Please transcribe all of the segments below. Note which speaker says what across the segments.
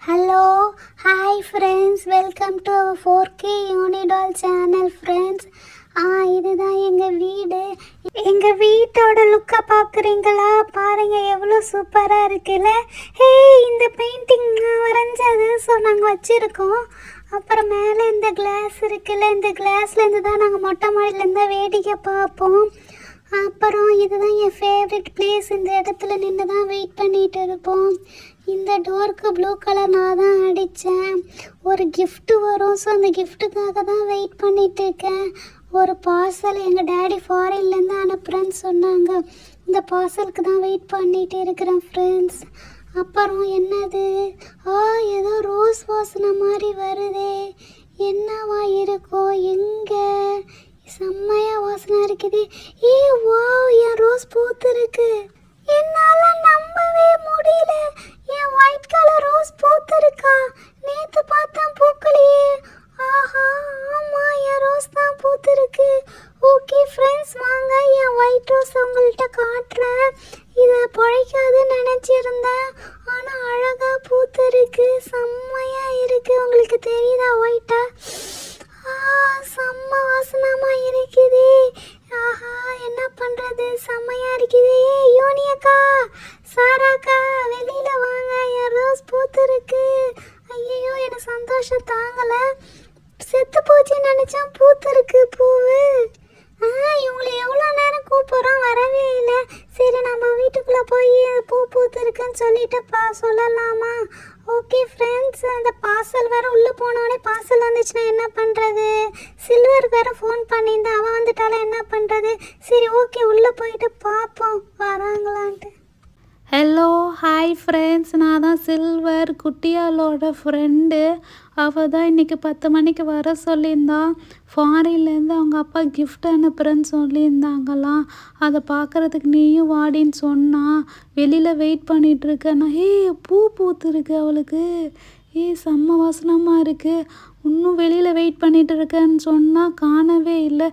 Speaker 1: Hello, hi friends, welcome to our 4K Unidoll channel friends. இதுதான் எங்கள் வீடு. எங்கள் வீட்டோட லுக்கை பார்க்குறீங்களா? பாருங்கள் எவ்வளோ சூப்பராக இருக்குல்ல. இந்த பெயிண்டிங் நான் வரைஞ்சது, ஸோ நாங்கள் வச்சுருக்கோம். அப்புறம் மேலே இந்த கிளாஸ் இருக்குல்ல, இந்த கிளாஸ்லேருந்து தான் நாங்கள் மொட்டை மாடியிலேருந்து வேடிக்கை பார்ப்போம். அப்புறம் இதுதான் என் ஃபேவரட் பிளேஸ். இந்த இடத்துல நின்று தான் வெயிட் பண்ணிகிட்டு இருப்போம். இந்த டோருக்கு ப்ளூ கலர் நான் தான் அடித்தேன். ஒரு கிஃப்ட்டு வரும், ஸோ அந்த கிஃப்ட்டுக்காக தான் வெயிட் பண்ணிகிட்டு இருக்கேன். ஒரு பார்சல் எங்கள் டேடி ஃபாரின்லேருந்து அனுப்புகிறேன்னு சொன்னாங்க. இந்த பார்சலுக்கு தான் வெயிட் பண்ணிகிட்டு இருக்கிறேன் ஃப்ரெண்ட்ஸ். அப்புறம் என்னது, ஏதோ ரோஸ் வாசனை மாதிரி வருதே, என்னவா இருக்கோ? எங்கே செம்மையா வாசனை இருக்குது. வாவ், என் ரோஸ் பூத்திருக்கு. என்னால் நம்பவே முடியல, என் ஒயிட் கலர் ரோஸ் பூத்திருக்கா. நேற்று பார்த்தேன் பூக்களையே. ஆஹா, ஆமாம், என் ரோஸ் தான் பூத்திருக்கு. ஓகே ஃப்ரெண்ட்ஸ், வாங்க என் ஒயிட் ரோஸ் உங்கள்கிட்ட காட்டுறேன். இதை பிழைக்காதுன்னு நினச்சிருந்தேன், ஆனால் அழகாக பூத்திருக்கு. செம்மையாக இருக்குது. உங்களுக்கு தெரியுதா ஒயிட்டா? செம்ம வாசனமா இருக்குது. ஆஹா, என்ன பண்றது, செம்மையா இருக்குது. யோனியக்கா, சாராக்கா, வெளியில வாங்க, என் ரோஸ் பூத்திருக்கு. ஐயோ, எனக்கு சந்தோஷம் தாங்கல. செத்து போச்சுன்னு நினைச்சேன், பூத்திருக்கு பூவு. இவங்களை எவ்வளோ நேரம் கூப்பிட்றோம், வரவே இல்லை. சரி, நம்ம வீட்டுக்குள்ளே போய் பூ பூத்திருக்குன்னு சொல்லிட்டு சொல்லலாமா? ஓகே ஃப்ரெண்ட்ஸ், அந்த பார்சல் வேறு உள்ளே போனோடனே பார்சல் வந்துச்சுன்னா என்ன பண்ணுறது? சில்வர் வேறு ஃபோன் பண்ணியிருந்தேன், அவன் வந்துட்டாலும் என்ன பண்ணுறது? சரி, ஓகே, உள்ளே போயிட்டு பார்ப்போம் வராங்களான்ட்டு.
Speaker 2: ஹலோ, ஹாய் ஃப்ரெண்ட்ஸ், நான் தான் சில்வர், குட்டியாலோட ஃப்ரெண்டு. அவள் தான் இன்றைக்கி 10 மணிக்கு வர சொல்லியிருந்தான். ஃபாரின்லேருந்து அவங்க அப்பா கிஃப்ட் அனுப்புகிறேன்னு சொல்லியிருந்தாங்களாம். அதை பார்க்குறதுக்கு நீயும் வாடின்னு சொன்னான். வெளியில் வெயிட் பண்ணிகிட்ருக்கேன்னா, பூ பூத்துருக்கு அவளுக்கு. செம்ம வாசனமாக இருக்குது. இன்னும் வெளியில் வெயிட் பண்ணிகிட்டு இருக்கேன்னு சொன்னால் காணவே இல்லை.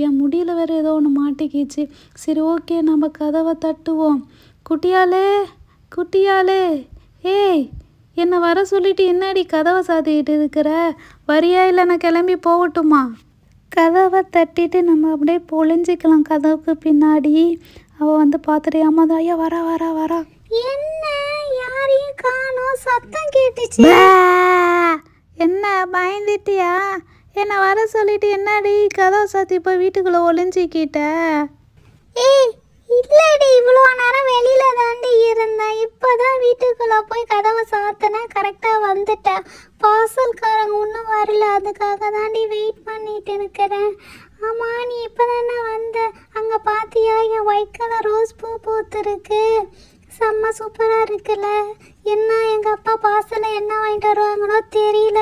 Speaker 2: என் முடியல வேறு ஏதோ ஒன்று மாட்டிக்கிச்சு. சரி, ஓகே, நம்ம கதவை தட்டுவோம். குட்டியாலே, குட்டியாலே, என்னை வர சொல்லிட்டு என்னடி கதவை சாத்திக்கிட்டு இருக்கிற? வரியா இல்லை நான் கிளம்பி போகட்டுமா? கதவை தட்டிட்டு நம்ம அப்படியே பொழிஞ்சிக்கலாம் கதவுக்கு பின்னாடி. அவள் வந்து பார்த்துட்டு, அம்மாதான், ஐயா வரா வரா வரா.
Speaker 1: என்ன, யாரையும் காணோம், சத்தம் கேட்டுச்சு.
Speaker 2: என்ன பயந்துட்டியா? என்னை வர சொல்லிட்டு என்னடி கதவை சாத்தி போய் வீட்டுக்குள்ளே ஒளிஞ்சிக்கிட்ட?
Speaker 1: இல்லடி, இவ்வளோ நேரம் வெளியில தாண்டி இருந்தேன். இப்போதான் வீட்டுக்குள்ளே போய் கதவை சாத்தினேன், கரெக்டாக வந்துட்டேன். பார்சல்காரங்க ஒன்றும் வரல, அதுக்காக தாண்டி வெயிட் பண்ணிட்டு இருக்கிறேன். ஆமாம், நீ இப்போ தானே வந்த. அங்கே பார்த்தியா, என் ஒயிட் கலர் ரோஸ் பூ பூத்துருக்கு. செம்ம சூப்பராக இருக்குல்ல. என்ன, எங்கள் அப்பா பார்சலை என்ன வாங்கிட்டு வருவாங்களோ தெரியல.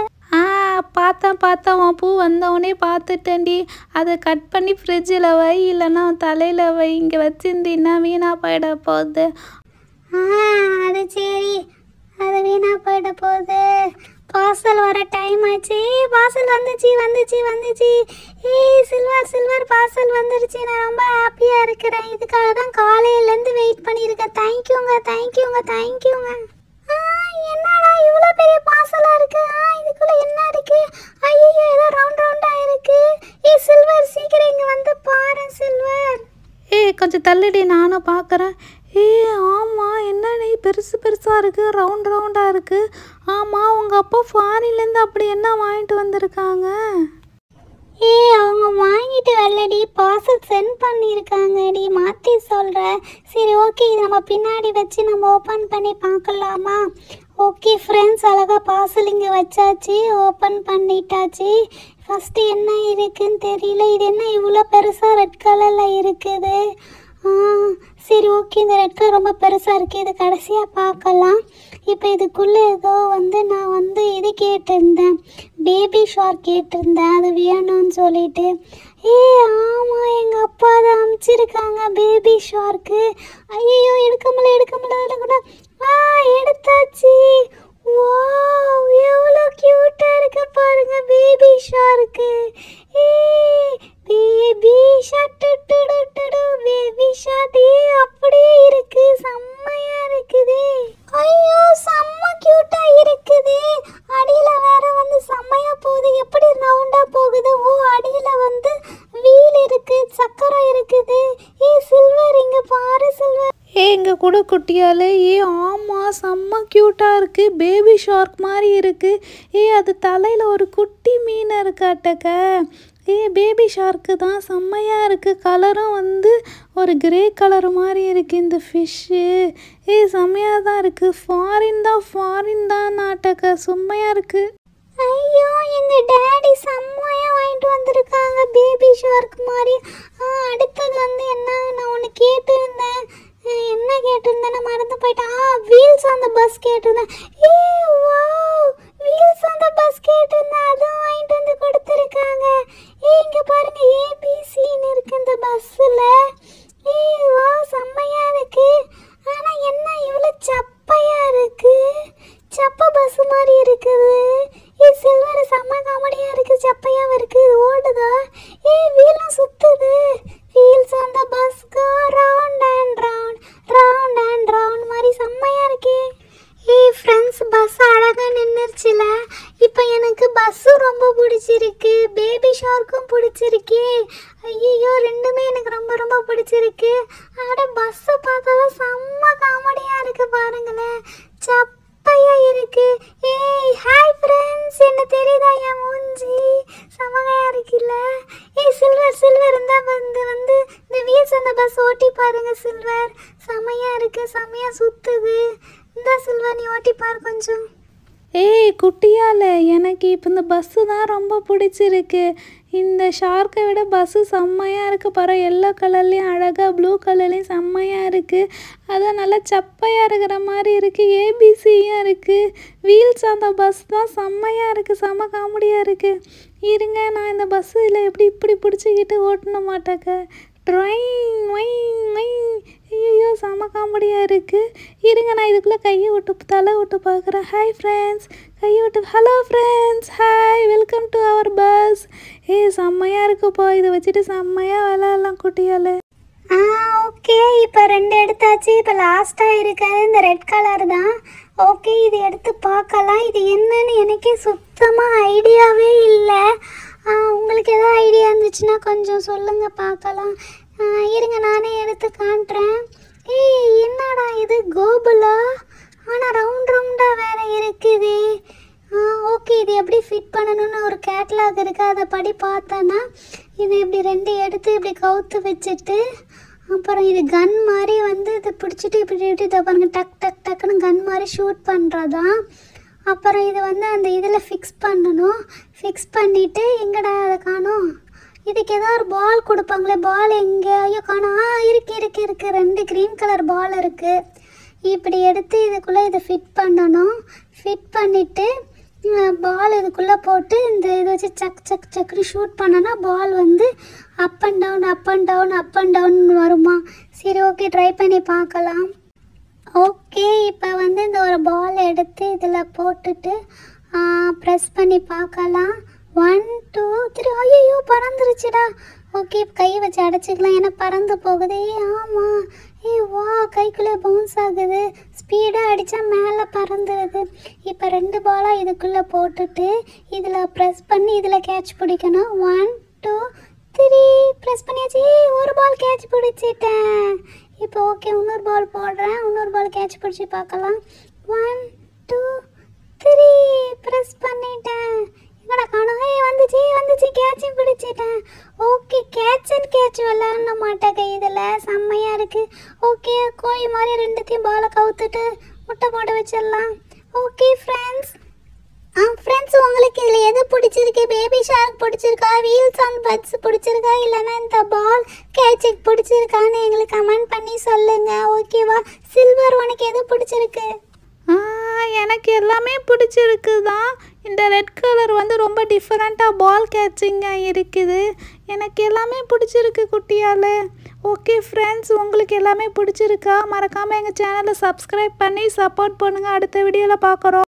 Speaker 2: பார்த்தேன், உன் பூ வந்தவொடனே பார்த்துட்டேன்டி. அதை கட் பண்ணி ஃப்ரிட்ஜில் வை, இல்லைன்னா தலையில் வை. இங்கே வச்சிருந்தீன்னா வீணாக போயிட போகுது.
Speaker 1: அது சரி, அது வீணாக போயிட போகுது. பார்சல் வர டைம் ஆச்சு. பார்சல் வந்துச்சு வந்துச்சு வந்துச்சு. சில்வர் சில்வர் பார்சல் வந்துருச்சு. நான் ரொம்ப ஹாப்பியாக இருக்கிறேன். இதுக்காக தான் காலையிலேருந்து வெயிட் பண்ணியிருக்கேன். தேங்க்யூங்க, தேங்க்யூங்க, தேங்க்யூங்க. என்னடா இவ்வளோ பெரிய பார்சலாக இருக்கு? இதுக்குள்ளே என்ன இருக்கு? ஐயோ, ஏதோ ரவுண்ட் ரவுண்டாக இருக்கு. சில்வர், சீக்கிரம் இங்கே வந்து பாரு சில்வர்.
Speaker 2: கொஞ்சம் தள்ளுடி, நானும் பார்க்குறேன். ஆமாம், என்னடி பெருசு பெருசாக இருக்குது, ரவுண்ட் ரவுண்டாக இருக்குது. ஆமாம், உங்கள் அப்பா ஃபாரின்லேருந்து அப்படி என்ன வாங்கிட்டு வந்திருக்காங்க?
Speaker 1: அவங்க வாங்கிட்டு வரலடி, பார்சல் சென்ட் பண்ணியிருக்காங்கடி. மாற்றி சொல்கிறேன். சரி, ஓகே, இது நம்ம பின்னாடி வச்சு நம்ம ஓப்பன் பண்ணி பார்க்கலாமா? ஓகே ஃப்ரெண்ட்ஸ், அழகாக பார்சல் இங்கே வச்சாச்சு, ஓப்பன் பண்ணிட்டாச்சு. ஃபஸ்ட்டு என்ன இருக்குன்னு தெரியல. இது என்ன இவ்வளோ பெருசாக ரெட் கலரில் இருக்குது? சரி, ஓகே, இந்த ரெட் கலர் ரொம்ப பெருசாக இருக்குது. இது கடைசியாக பார்க்கலாம். இப்போ இதுக்குள்ளே ஏதோ நான் இது கேட்டிருந்தேன், பேபி ஷார்க் கேட்டிருந்தேன், அது வேணும்னு சொல்லிட்டு. ஆமாம், எங்கள் அப்பா தான் அனுப்பிச்சிருக்காங்க பேபி ஷார்க்கு. ஐயோ, எடுக்க முடியல. எடுத்தாச்சு. வாவ், எவ்வளோ க்யூட்டாக இருக்கு பாருங்க baby shark. Baby shark, baby shark அப்படியே இருக்கு. செம்மையாக இருக்குது. ஐயோ, செம்ம க்யூட்டாக இருக்குது.
Speaker 2: கூட குட்டியாலே. ஆமாம், செம்ம க்யூட்டாக இருக்குது. பேபி ஷார்க் மாதிரி இருக்குது. அது தலையில் ஒரு குட்டி மீன் இருக்காட்டக்க. பேபி ஷார்க்கு தான், செம்மையாக இருக்குது. கலரும் வந்து ஒரு கிரே கலர் மாதிரி இருக்குது இந்த ஃபிஷ்ஷு. செம்மையாக தான் இருக்குது. ஃபாரின் தான் நாட்டக்க. செம்மையாக இருக்குது.
Speaker 1: ஐயோ, எங்க டாடி செம்மையா வாங்கிட்டு வந்திருக்காங்க பேபி ஷார்க் மாதிரி. அடுத்தது வந்து என்ன, நான் ஒன்று கேட்டிருந்தேன். என்ன கேட்டிருந்தேன்னு மறந்து போயிட்டேன். வீல்ஸ் ஆன் த பஸ் கேட்டிருந்தேன். Wow, wheels on the bus கேட்டிருந்தேன். அதுவும் வாங்கிட்டு வந்து கொடுத்துருக்காங்க. இங்க பாருங்க, ஏபிசின்னு இருக்கு இந்த பஸ்ஸில். வா, செம்மையா இருக்கு. ஆனா என்ன இவ்வளோ சப்பையா இருக்கு? சப்ப பஸ் மாதிரி இருக்குது. சில்வர் செம்ம காமெடியா இருக்கு. சப்பையாவும் இருக்கு. இது ஓடுதா? வீலும் சுத்துது. Wheels on the bus go round and round மாதிரி செம்மையா இருக்கே. ஃப்ரெண்ட்ஸ், பஸ் அழகா நின்றுச்சுல. இப்போ எனக்கு பஸ்ஸும் ரொம்ப பிடிச்சிருக்கு, பேபி ஷார்க்கும் பிடிச்சிருக்கு. ஐயோ, ரெண்டுமே எனக்கு ரொம்ப ரொம்ப பிடிச்சிருக்கு. பஸ்ஸை பார்த்தாலும் செம்ம காமெடியா இருக்கு. பாருங்களேன், சப்பையா இருக்கு. ஹாய் ஃப்ரெண்ட்ஸ், என்ன தெரியுதா என் மூஞ்சி? செம்மையா இருக்குல்ல. சில்வர் இருந்தா வந்து இந்த வீல்ஸ் அந்த பஸ் ஓட்டி பாருங்க. சில்வர் செம்மையா இருக்கு, செம்மையா சுத்துது. இந்த சில்வர், நீ ஓட்டி பாரு கொஞ்சம்.
Speaker 2: குட்டியால, எனக்கு இப்போ இந்த பஸ்ஸு தான் ரொம்ப பிடிச்சிருக்கு. இந்த ஷார்க்கை விட பஸ்ஸு செம்மையாக இருக்குது. பாரு, எல்லோ கலர்லேயும் அழகாக, ப்ளூ கலர்லேயும் செம்மையாக இருக்குது. அதான் நல்லா சப்பையாக இருக்கிற மாதிரி இருக்குது. ஏபிசியும் இருக்குது. வீல்ஸ் அந்த பஸ் தான் செம்மையாக இருக்குது. செம்ம காமெடியாக இருக்குது. இருங்க, நான் இந்த பஸ்ஸில் இப்படி பிடிச்சிக்கிட்டு ஓட்டண மாட்டேக்க. ட்ரைன் வைங் வைங். ஐயோ, செம்ம காமெடியாக இருக்குது. இருங்க, நான் இதுக்குள்ளே கையை விட்டு தலை விட்டு பார்க்குறேன். ஹாய் ஃப்ரெண்ட்ஸ், கையை விட்டு. Hello friends, hi, welcome to our bus. செம்மையாக இருக்குப்பா. இதை வச்சுட்டு செம்மையாக விளையாடலாம் குட்டியால்.
Speaker 1: ஓகே, இப்போ 2 எடுத்தாச்சு. இப்போ லாஸ்ட்டாக இருக்கிறது இந்த ரெட் கலர் தான். ஓகே, இது எடுத்து பார்க்கலாம். இது என்னன்னு எனக்கே சுத்தமாக ஐடியாவே இல்லை. உங்களுக்கு எதாவது ஐடியா இருந்துச்சுன்னா கொஞ்சம் சொல்லுங்கள், பார்க்கலாம். இருங்க, நானே எடுத்து காட்டுறேன். என்னடா இது, கோபுலா? ஆனால் ரவுண்டாக வேறு இருக்குது. ஓகே, இது எப்படி ஃபிட் பண்ணணும்னு ஒரு கேட்லாக் இருக்குது. அதை படி பார்த்தேன்னா இது இப்படி 2 எடுத்து இப்படி கவுத்து வச்சுட்டு, அப்புறம் இது கன் மாதிரி வந்து இதை பிடிச்சிட்டு இப்படி பாருங்க, டக்குன்னு கன் மாதிரி ஷூட் பண்ணுறதான். அப்புறம் இது வந்து அந்த இதில் ஃபிக்ஸ் பண்ணணும். ஃபிக்ஸ் பண்ணிவிட்டு, எங்கடா அதை காணோம்? இதுக்கு ஏதோ ஒரு பால் கொடுப்பாங்களே, பால் எங்கே? ஐயோ, காணோம். இருக்கு 2 க்ரீன் கலர் பால் இருக்குது. இப்படி எடுத்து இதுக்குள்ளே இதை ஃபிட் பண்ணணும். ஃபிட் பண்ணிவிட்டு பால் இதுக்குள்ளே போட்டு இந்த இதை வச்சு சக்குன்னு ஷூட் பண்ணோன்னா பால் வந்து அப் அண்ட் டவுன் வருமா? சரி, ஓகே, ட்ரை பண்ணி பார்க்கலாம். ஓகே, இப்போ வந்து இந்த ஒரு பால் எடுத்து இதில் போட்டுட்டு ப்ரெஸ் பண்ணி பார்க்கலாம். 1 2 3. ஐயோ, பறந்துருச்சுடா. ஓகே, கையை வச்சு அடைச்சிக்கலாம், ஏன்னா பறந்து போகுது. ஆமாம். வா, கைக்குள்ளே பவுன்ஸ் ஆகுது. ஸ்பீடாக அடித்தா மேலே பறந்துடுது. இப்போ 2 பாலாக இதுக்குள்ளே போட்டுட்டு இதில் ப்ரெஸ் பண்ணி இதில் கேட்ச் பிடிக்கணும். 1 2 3 ப்ரெஸ் பண்ணியாச்சு. ஒரு பால் கேட்ச் பிடிச்சிட்டேன். இப்போ ஓகே, இன்னொரு பால் போடுறேன். இன்னொரு பால் கேட்ச் பிடிச்சி பார்க்கலாம். 1 2 3 ப்ரெஸ் பண்ணிட்டேன். என்னடா காணோம்? வந்துச்சு கேட்சும் பிடிச்சிட்டேன். ஓகே, கேட்ச் விளாட்ன மாட்டேங்க. இதில் செம்மையாக இருக்குது. ஓகே, கோழி மாதிரி 2த்தையும் பாலை கவுத்துட்டு முட்டை போட்டு வச்சிடலாம். ஓகே ஃப்ரெண்ட்ஸ், உங்களுக்கு இதில் எது பிடிச்சிருக்கு? பேபி ஷார்க் பிடிச்சிருக்கா, வீல்ஸ் ஆன் பஸ் பிடிச்சிருக்கா, இல்லைன்னா இந்த பால் கேட்சுக்கு பிடிச்சிருக்கான்னு எங்களுக்கு கமெண்ட் பண்ணி சொல்லுங்கள். ஓகேவா? சில்வர், உனக்கு எது பிடிச்சிருக்கு?
Speaker 2: எனக்கு எல்லாமே பிடிச்சிருக்கு தான். இந்த ரெட் கலர் வந்து ரொம்ப டிஃப்ரெண்ட்டாக பால் கேட்சிங்காக இருக்குது. எனக்கு எல்லாமே பிடிச்சிருக்கு குட்டியால். ஓகே ஃப்ரெண்ட்ஸ், உங்களுக்கு எல்லாமே பிடிச்சிருக்கா? மறக்காமல் எங்கள் சேனலை சப்ஸ்கிரைப் பண்ணி சப்போர்ட் பண்ணுங்கள். அடுத்த வீடியோவில் பார்க்குறோம்.